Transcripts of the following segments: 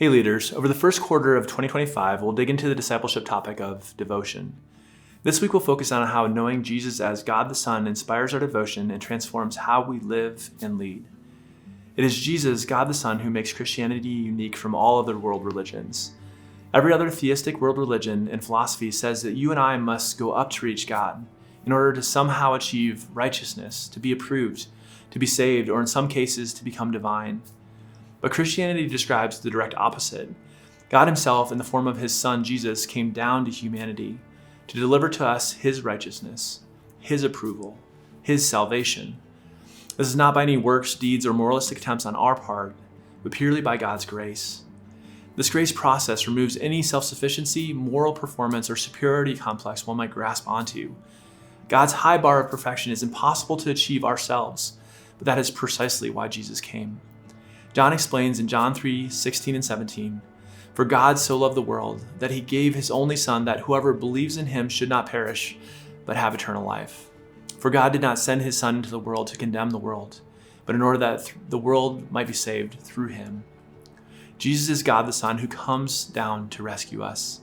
Hey leaders, over the first quarter of 2025, we'll dig into the discipleship topic of devotion. This week we'll focus on how knowing Jesus as God the Son inspires our devotion and transforms how we live and lead. It is Jesus, God the Son, who makes Christianity unique from all other world religions. Every other theistic world religion and philosophy says that you and I must go up to reach God in order to somehow achieve righteousness, to be approved, to be saved, or in some cases to become divine. But Christianity describes the direct opposite. God himself, in the form of his Son Jesus, came down to humanity to deliver to us his righteousness, his approval, his salvation. This is not by any works, deeds, or moralistic attempts on our part, but purely by God's grace. This grace process removes any self-sufficiency, moral performance, or superiority complex one might grasp onto. God's high bar of perfection is impossible to achieve ourselves, but that is precisely why Jesus came. John explains in John 3:16 and 17, "For God so loved the world that he gave his only Son, that whoever believes in him should not perish, but have eternal life. For God did not send his Son into the world to condemn the world, but in order that the world might be saved through him." Jesus is God the Son who comes down to rescue us.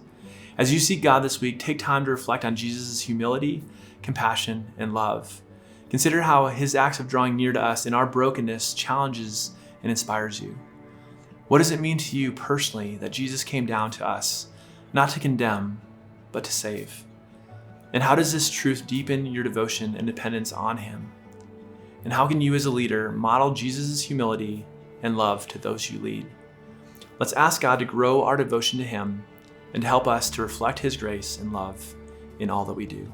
As you seek God this week, take time to reflect on Jesus' humility, compassion, and love. Consider how his acts of drawing near to us in our brokenness challenges and inspires you. What does it mean to you personally that Jesus came down to us, not to condemn, but to save? And how does this truth deepen your devotion and dependence on him? And how can you as a leader model Jesus' humility and love to those you lead? Let's ask God to grow our devotion to him and to help us to reflect his grace and love in all that we do.